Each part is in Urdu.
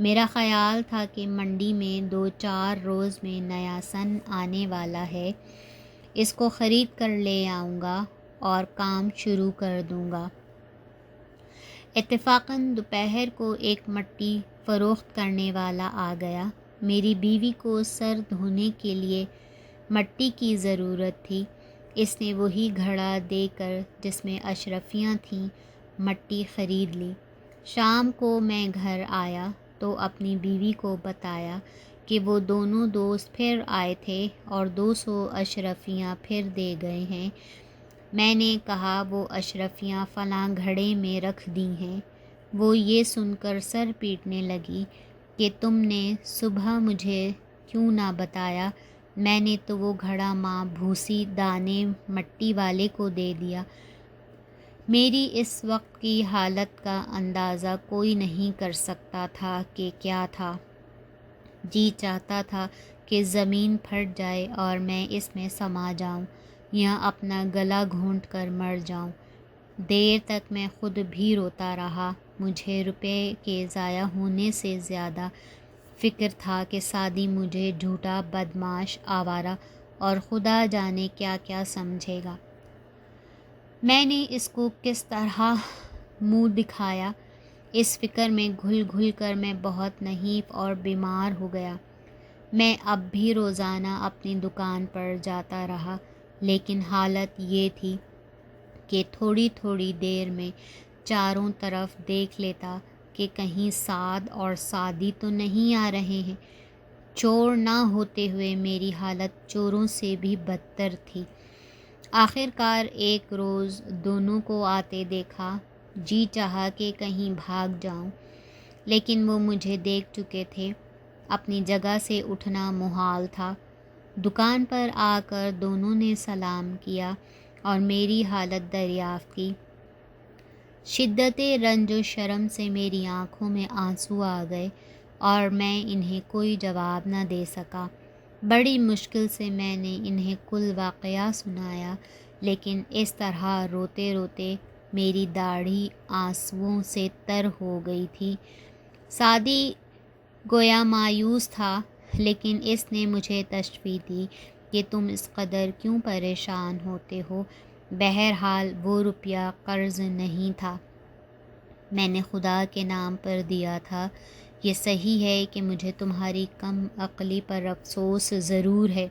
میرا خیال تھا کہ منڈی میں 2-4 روز میں نیا سن آنے والا ہے، اس کو خرید کر لے آؤں گا اور کام شروع کر دوں گا۔ اتفاقاً دوپہر کو ایک مٹی فروخت کرنے والا آ گیا۔ میری بیوی کو سر دھونے کے لیے مٹی کی ضرورت تھی۔ اس نے وہی گھڑا دے کر جس میں اشرفیاں تھیں مٹی خرید لی۔ شام کو میں گھر آیا تو اپنی بیوی کو بتایا کہ وہ دونوں دوست پھر آئے تھے اور 200 اشرفیاں پھر دے گئے ہیں۔ میں نے کہا وہ اشرفیاں فلاں گھڑے میں رکھ دی ہیں۔ وہ یہ سن کر سر پیٹنے لگی کہ تم نے صبح مجھے کیوں نہ بتایا، میں نے تو وہ گھڑا ماں بھوسی دانے مٹی والے کو دے دیا۔ میری اس وقت کی حالت کا اندازہ کوئی نہیں کر سکتا تھا کہ کیا تھا۔ جی چاہتا تھا کہ زمین پھٹ جائے اور میں اس میں سما جاؤں یا اپنا گلا گھونٹ کر مر جاؤں۔ دیر تک میں خود بھی روتا رہا۔ مجھے روپے کے ضائع ہونے سے زیادہ فکر تھا کہ سعدی مجھے جھوٹا، بدمعاش، آوارہ اور خدا جانے کیا کیا سمجھے گا۔ میں نے اس کو کس طرح منہ دکھایا، اس فکر میں گھل گھل کر میں بہت نحیف اور بیمار ہو گیا۔ میں اب بھی روزانہ اپنی دکان پر جاتا رہا، لیکن حالت یہ تھی کہ تھوڑی تھوڑی دیر میں چاروں طرف دیکھ لیتا کہ کہیں سعد اور سعدی تو نہیں آ رہے ہیں۔ چور نہ ہوتے ہوئے میری حالت چوروں سے بھی بدتر تھی۔ آخر کار ایک روز دونوں کو آتے دیکھا۔ جی چاہا کہ کہیں بھاگ جاؤں، لیکن وہ مجھے دیکھ چکے تھے۔ اپنی جگہ سے اٹھنا محال تھا۔ دکان پر آ کر دونوں نے سلام کیا اور میری حالت دریافت کی۔ شدت رنج و شرم سے میری آنکھوں میں آنسو آ گئے اور میں انہیں کوئی جواب نہ دے سکا۔ بڑی مشکل سے میں نے انہیں کل واقعہ سنایا، لیکن اس طرح روتے روتے میری داڑھی آنسوؤں سے تر ہو گئی تھی۔ سعدی گویا مایوس تھا، لیکن اس نے مجھے تشویق دی کہ تم اس قدر کیوں پریشان ہوتے ہو، بہرحال وہ روپیہ قرض نہیں تھا، میں نے خدا کے نام پر دیا تھا۔ یہ صحیح ہے کہ مجھے تمہاری کم عقلی پر افسوس ضرور ہے۔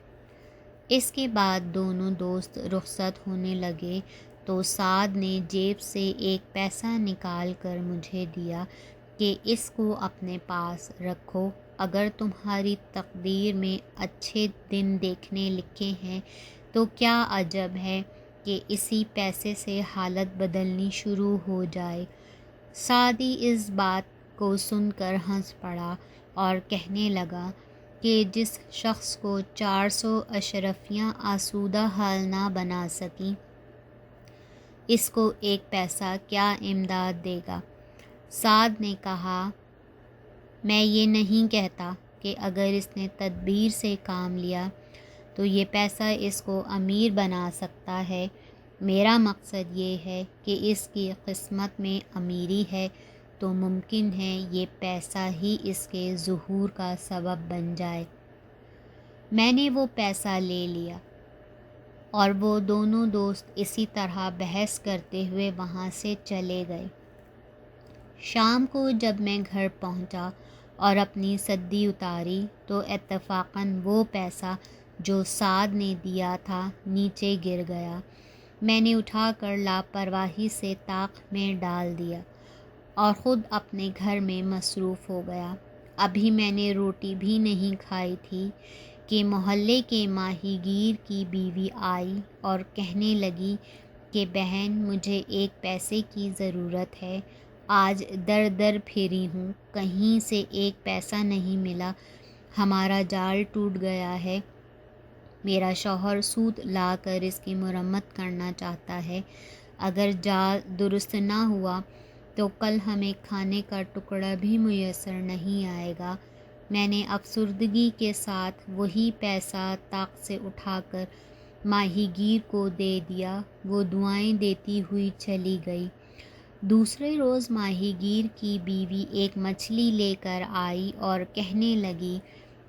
اس کے بعد دونوں دوست رخصت ہونے لگے تو سعد نے جیب سے ایک پیسہ نکال کر مجھے دیا کہ اس کو اپنے پاس رکھو، اگر تمہاری تقدیر میں اچھے دن دیکھنے لکھے ہیں تو کیا عجب ہے کہ اسی پیسے سے حالت بدلنی شروع ہو جائے۔ سعدی اس بات کو سن کر ہنس پڑا اور کہنے لگا کہ جس شخص کو 400 اشرفیاں آسودہ حال نہ بنا سکیں، اس کو ایک پیسہ کیا امداد دے گا۔ سعد نے کہا، میں یہ نہیں کہتا کہ اگر اس نے تدبیر سے کام لیا تو یہ پیسہ اس کو امیر بنا سکتا ہے۔ میرا مقصد یہ ہے کہ اس کی قسمت میں امیری ہے تو ممکن ہے یہ پیسہ ہی اس کے ظہور کا سبب بن جائے۔ میں نے وہ پیسہ لے لیا اور وہ دونوں دوست اسی طرح بحث کرتے ہوئے وہاں سے چلے گئے۔ شام کو جب میں گھر پہنچا اور اپنی سدی اتاری تو اتفاقاً وہ پیسہ جو سعد نے دیا تھا نیچے گر گیا۔ میں نے اٹھا کر لاپرواہی سے طاق میں ڈال دیا اور خود اپنے گھر میں مصروف ہو گیا۔ ابھی میں نے روٹی بھی نہیں کھائی تھی کہ محلے کے ماہی گیر کی بیوی آئی اور کہنے لگی کہ بہن مجھے ایک پیسے کی ضرورت ہے، آج در در پھری ہوں، کہیں سے ایک پیسہ نہیں ملا، ہمارا جال ٹوٹ گیا ہے، میرا شوہر سود لا کر اس کی مرمت کرنا چاہتا ہے، اگر جال درست نہ ہوا تو کل ہمیں کھانے کا ٹکڑا بھی میسر نہیں آئے گا۔ میں نے افسردگی کے ساتھ وہی پیسہ طاق سے اٹھا کر ماہی گیر کو دے دیا۔ وہ دعائیں دیتی ہوئی چلی گئی۔ دوسرے روز ماہی گیر کی بیوی ایک مچھلی لے کر آئی اور کہنے لگی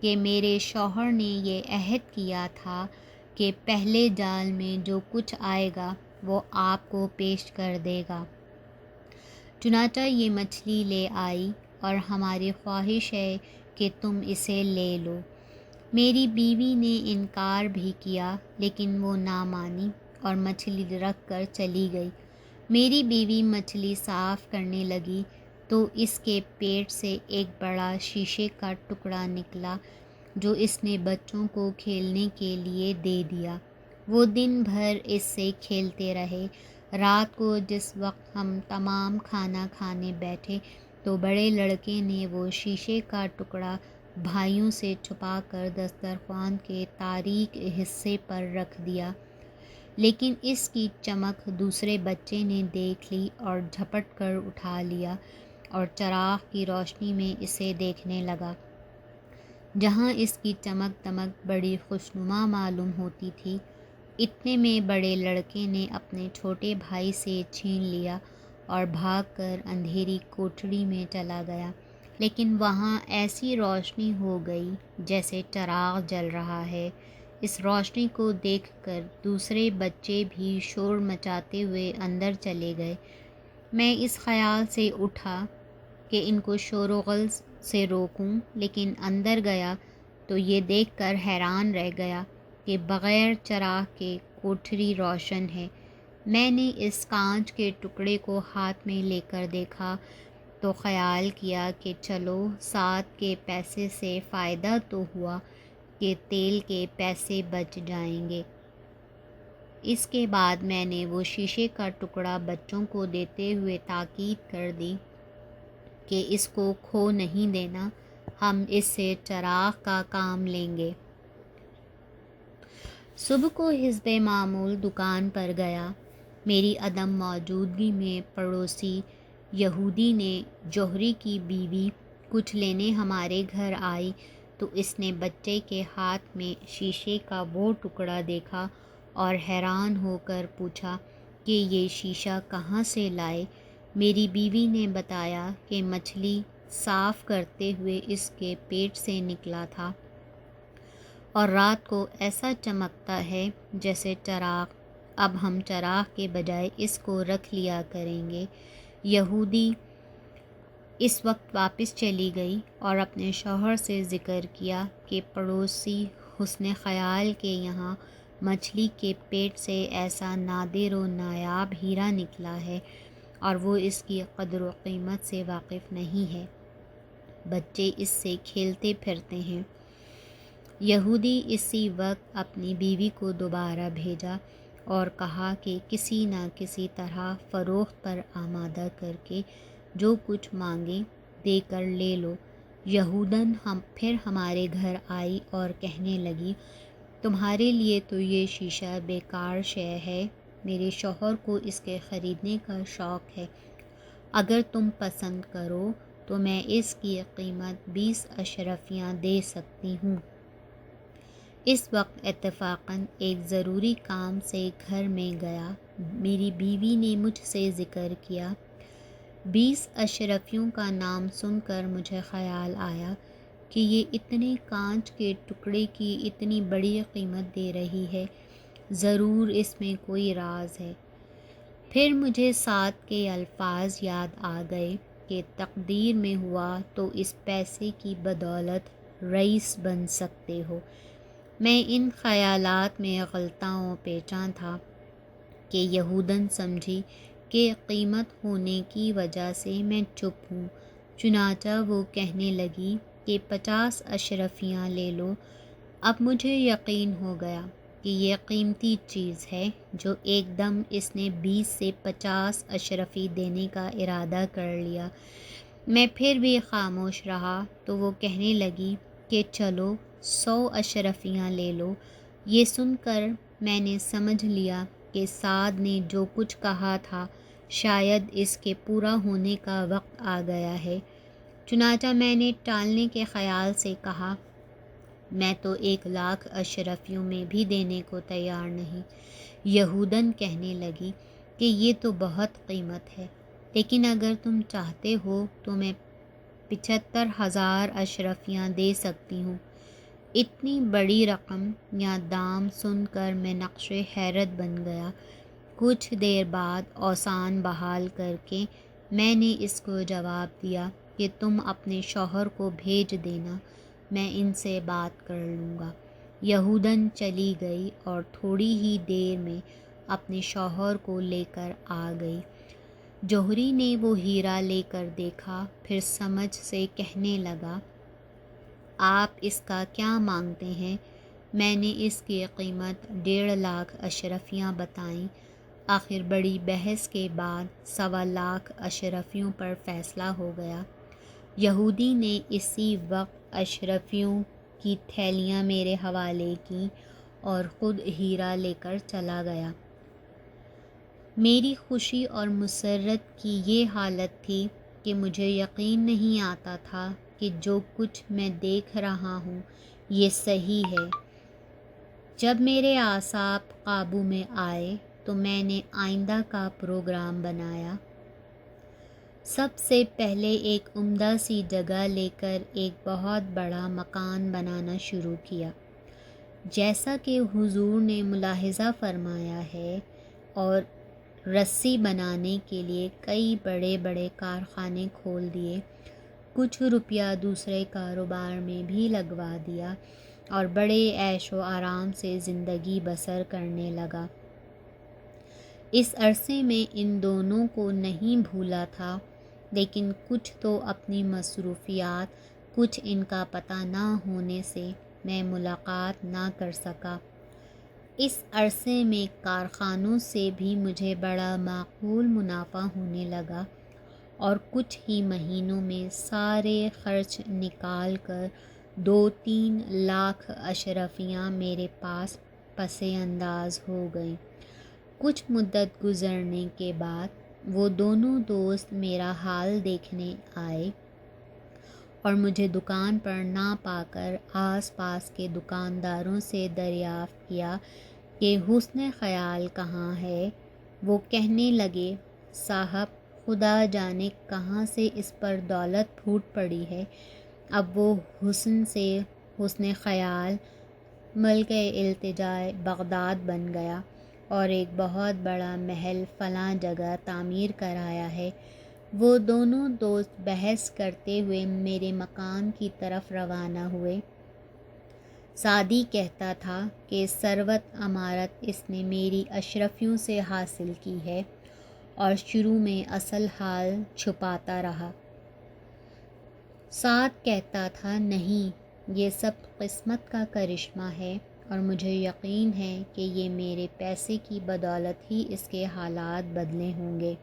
کہ میرے شوہر نے یہ عہد کیا تھا کہ پہلے جال میں جو کچھ آئے گا وہ آپ کو پیش کر دے گا۔ چنانچہ یہ مچھلی لے آئی اور ہماری خواہش ہے کہ تم اسے لے لو۔ میری بیوی نے انکار بھی کیا لیکن وہ نہ مانی اور مچھلی رکھ کر چلی گئی۔ میری بیوی مچھلی صاف کرنے لگی تو اس کے پیٹ سے ایک بڑا شیشے کا ٹکڑا نکلا جو اس نے بچوں کو کھیلنے کے لیے دے دیا۔ وہ دن بھر اس سے کھیلتے رہے۔ رات کو جس وقت ہم تمام کھانا کھانے بیٹھے تو بڑے لڑکے نے وہ شیشے کا ٹکڑا بھائیوں سے چھپا کر دسترخوان کے تاریک حصے پر رکھ دیا، لیکن اس کی چمک دوسرے بچے نے دیکھ لی اور جھپٹ کر اٹھا لیا اور چراغ کی روشنی میں اسے دیکھنے لگا۔ جہاں اس کی چمک دمک بڑی خوشنما معلوم ہوتی تھی، اتنے میں بڑے لڑکے نے اپنے چھوٹے بھائی سے چھین لیا اور بھاگ کر اندھیری کوٹھڑی میں چلا گیا، لیکن وہاں ایسی روشنی ہو گئی جیسے چراغ جل رہا ہے۔ اس روشنی کو دیکھ کر دوسرے بچے بھی شور مچاتے ہوئے اندر چلے گئے۔ میں اس خیال سے اٹھا کہ ان کو شور و غل سے روکوں، لیکن اندر گیا تو یہ دیکھ کر حیران رہ گیا کہ بغیر چراغ کے کوٹھری روشن ہے۔ میں نے اس کانچ کے ٹکڑے کو ہاتھ میں لے کر دیکھا تو خیال کیا کہ چلو 7 کے پیسے سے فائدہ تو ہوا کہ تیل کے پیسے بچ جائیں گے۔ اس کے بعد میں نے وہ شیشے کا ٹکڑا بچوں کو دیتے ہوئے تاکید کر دی کہ اس کو کھو نہیں دینا، ہم اس سے چراغ کا کام لیں گے۔ صبح کو حسب معمول دکان پر گیا۔ میری عدم موجودگی میں پڑوسی یہودی نے جوہری کی بیوی کچھ لینے ہمارے گھر آئی تو اس نے بچے کے ہاتھ میں شیشے کا وہ ٹکڑا دیکھا اور حیران ہو کر پوچھا کہ یہ شیشہ کہاں سے لائے؟ میری بیوی نے بتایا کہ مچھلی صاف کرتے ہوئے اس کے پیٹ سے نکلا تھا اور رات کو ایسا چمکتا ہے جیسے چراغ۔ اب ہم چراغ کے بجائے اس کو رکھ لیا کریں گے۔ یہودی اس وقت واپس چلی گئی اور اپنے شوہر سے ذکر کیا کہ پڑوسی حسن خیال کے یہاں مچھلی کے پیٹ سے ایسا نادر و نایاب ہیرا نکلا ہے اور وہ اس کی قدر و قیمت سے واقف نہیں ہے۔ بچے اس سے کھیلتے پھرتے ہیں۔ یہودی اسی وقت اپنی بیوی کو دوبارہ بھیجا اور کہا کہ کسی نہ کسی طرح فروخت پر آمادہ کر کے جو کچھ مانگے دے کر لے لو۔ یہودن پھر ہمارے گھر آئی اور کہنے لگی تمہارے لیے تو یہ شیشہ بیکار شے ہے، میرے شوہر کو اس کے خریدنے کا شوق ہے، اگر تم پسند کرو تو میں اس کی قیمت 20 اشرفیاں دے سکتی ہوں۔ اس وقت اتفاقاً ایک ضروری کام سے گھر میں گیا۔ میری بیوی نے مجھ سے ذکر کیا۔ 20 اشرفیوں کا نام سن کر مجھے خیال آیا کہ یہ اتنے کانچ کے ٹکڑے کی اتنی بڑی قیمت دے رہی ہے، ضرور اس میں کوئی راز ہے۔ پھر مجھے سعد کے الفاظ یاد آ گئے کہ تقدیر میں ہوا تو اس پیسے کی بدولت رئیس بن سکتے ہو۔ میں ان خیالات میں غلطاں و پیچاں تھا کہ یہودن سمجھی کہ قیمت ہونے کی وجہ سے میں چپ ہوں، چنانچہ وہ کہنے لگی کہ 50 اشرفیاں لے لو۔ اب مجھے یقین ہو گیا کہ یہ قیمتی چیز ہے جو ایک دم اس نے 20 سے 50 اشرفی دینے کا ارادہ کر لیا۔ میں پھر بھی خاموش رہا تو وہ کہنے لگی کہ چلو 100 اشرفیاں لے لو۔ یہ سن کر میں نے سمجھ لیا کہ سعد نے جو کچھ کہا تھا شاید اس کے پورا ہونے کا وقت آ گیا ہے، چنانچہ میں نے ٹالنے کے خیال سے کہا میں تو 1,00,000 اشرفیوں میں بھی دینے کو تیار نہیں۔ یہودن کہنے لگی کہ یہ تو بہت قیمت ہے، لیکن اگر تم چاہتے ہو تو میں 75,000 اشرفیاں دے سکتی ہوں۔ اتنی بڑی رقم یا دام سن کر میں نقش حیرت بن گیا۔ کچھ دیر بعد اوسان بحال کر کے میں نے اس کو جواب دیا کہ تم اپنے شوہر کو بھیج دینا، میں ان سے بات کر لوں گا۔ یہودن چلی گئی اور تھوڑی ہی دیر میں اپنے شوہر کو لے کر آ گئی۔ جوہری نے وہ ہیرا لے کر دیکھا، پھر سمجھ سے کہنے لگا، آپ اس کا کیا مانگتے ہیں؟ میں نے اس کی قیمت 1.5 لاکھ اشرفیاں بتائیں۔ آخر بڑی بحث کے بعد 1.25 لاکھ اشرفیوں پر فیصلہ ہو گیا۔ یہودی نے اسی وقت اشرفیوں کی تھیلیاں میرے حوالے کیں اور خود ہیرا لے کر چلا گیا۔ میری خوشی اور مسرت کی یہ حالت تھی کہ مجھے یقین نہیں آتا تھا کہ جو کچھ میں دیکھ رہا ہوں یہ صحیح ہے۔ جب میرے اعصاب قابو میں آئے تو میں نے آئندہ کا پروگرام بنایا۔ سب سے پہلے ایک عمدہ سی جگہ لے کر ایک بہت بڑا مکان بنانا شروع کیا، جیسا کہ حضور نے ملاحظہ فرمایا ہے، اور رسی بنانے کے لیے کئی بڑے بڑے کارخانے کھول دیے۔ کچھ روپیہ دوسرے کاروبار میں بھی لگوا دیا اور بڑے عیش و آرام سے زندگی بسر کرنے لگا۔ اس عرصے میں ان دونوں کو نہیں بھولا تھا، لیکن کچھ تو اپنی مصروفیات، کچھ ان کا پتہ نہ ہونے سے میں ملاقات نہ کر سکا۔ اس عرصے میں کارخانوں سے بھی مجھے بڑا معقول منافع ہونے لگا، اور کچھ ہی مہینوں میں سارے خرچ نکال کر 2-3 لاکھ اشرفیاں میرے پاس پس انداز ہو گئیں۔ کچھ مدت گزرنے کے بعد وہ دونوں دوست میرا حال دیکھنے آئے اور مجھے دکان پر نہ پا کر آس پاس کے دکانداروں سے دریافت کیا کہ حسن خیال کہاں ہے۔ وہ کہنے لگے، صاحب خدا جانے کہاں سے اس پر دولت پھوٹ پڑی ہے، اب وہ حسن خیال ملک التجاء بغداد بن گیا اور ایک بہت بڑا محل فلاں جگہ تعمیر کرایا ہے۔ وہ دونوں دوست بحث کرتے ہوئے میرے مکان کی طرف روانہ ہوئے۔ سعدی کہتا تھا کہ ثروت عمارت اس نے میری اشرفیوں سے حاصل کی ہے، اور شروع میں اصل حال چھپاتا رہا۔ سعد کہتا تھا، نہیں، یہ سب قسمت کا کرشمہ ہے، اور مجھے یقین ہے کہ یہ میرے پیسے کی بدولت ہی اس کے حالات بدلے ہوں گے۔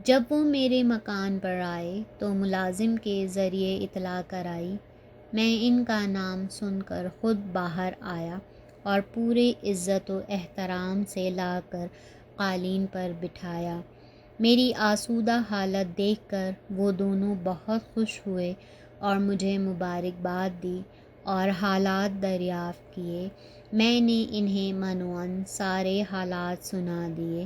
جب وہ میرے مکان پر آئے تو ملازم کے ذریعے اطلاع کرائی۔ میں ان کا نام سن کر خود باہر آیا اور پورے عزت و احترام سے لا کر قالین پر بٹھایا۔ میری آسودہ حالت دیکھ کر وہ دونوں بہت خوش ہوئے اور مجھے مبارکباد دی اور حالات دریافت کیے۔ میں نے انہیں منوعاً سارے حالات سنا دیے۔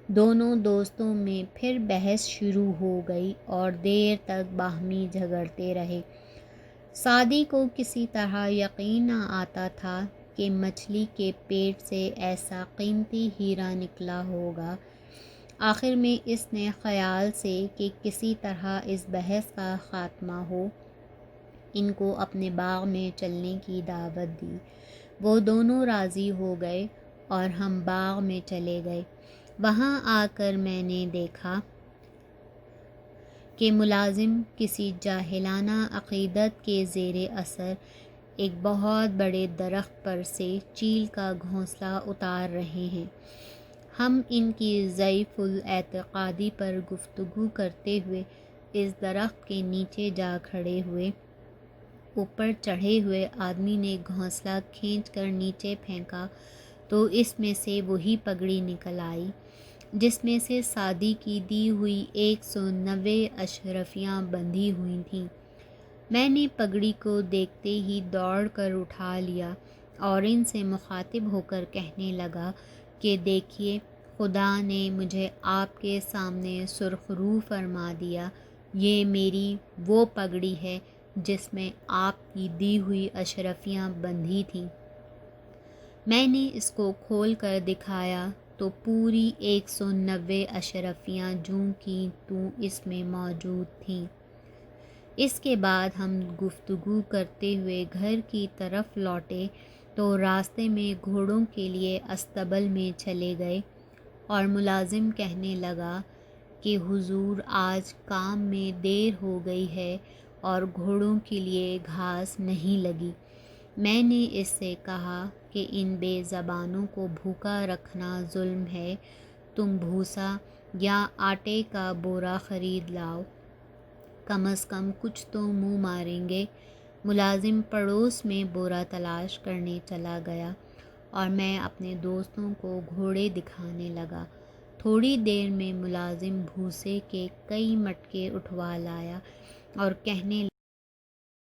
دونوں دوستوں میں پھر بحث شروع ہو گئی اور دیر تک باہمی جھگڑتے رہے۔ سعدی کو کسی طرح یقین نہ آتا تھا کہ مچھلی کے پیٹ سے ایسا قیمتی ہیرا نکلا ہوگا۔ آخر میں اس نے خیال سے کہ کسی طرح اس بحث کا خاتمہ ہو، ان کو اپنے باغ میں چلنے کی دعوت دی۔ وہ دونوں راضی ہو گئے اور ہم باغ میں چلے گئے۔ وہاں آ کر میں نے دیکھا کہ ملازم کسی جاہلانہ عقیدت کے زیر اثر ایک بہت بڑے درخت پر سے چیل کا گھونسلہ اتار رہے ہیں۔ ہم ان کی ضعیف الاعتقادی پر گفتگو کرتے ہوئے اس درخت کے نیچے جا کھڑے ہوئے۔ اوپر چڑھے ہوئے آدمی نے گھونسلہ کھینچ کر نیچے پھینکا تو اس میں سے وہی پگڑی نکل آئی جس میں سے سعدی کی دی ہوئی 190 اشرفیاں بندھی ہوئی تھیں۔ میں نے پگڑی کو دیکھتے ہی دوڑ کر اٹھا لیا اور ان سے مخاطب ہو کر کہنے لگا کہ دیکھیے، خدا نے مجھے آپ کے سامنے سرخ رو فرما دیا۔ یہ میری وہ پگڑی ہے جس میں آپ کی دی ہوئی اشرفیاں بندھی تھیں۔ میں نے اس کو کھول کر دکھایا تو پوری 190 اشرفیاں جوں کی توں اس میں موجود تھیں۔ اس کے بعد ہم گفتگو کرتے ہوئے گھر کی طرف لوٹے تو راستے میں گھوڑوں کے لیے استبل میں چلے گئے اور ملازم کہنے لگا کہ حضور آج کام میں دیر ہو گئی ہے اور گھوڑوں کے لیے گھاس نہیں لگی۔ میں نے اس سے کہا کہ ان بے زبانوں کو بھوکا رکھنا ظلم ہے، تم بھوسا یا آٹے کا بورا خرید لاؤ، کم از کم کچھ تو منہ ماریں گے۔ ملازم پڑوس میں بورا تلاش کرنے چلا گیا اور میں اپنے دوستوں کو گھوڑے دکھانے لگا۔ تھوڑی دیر میں ملازم بھوسے کے کئی مٹکے اٹھوا لایا اور کہنے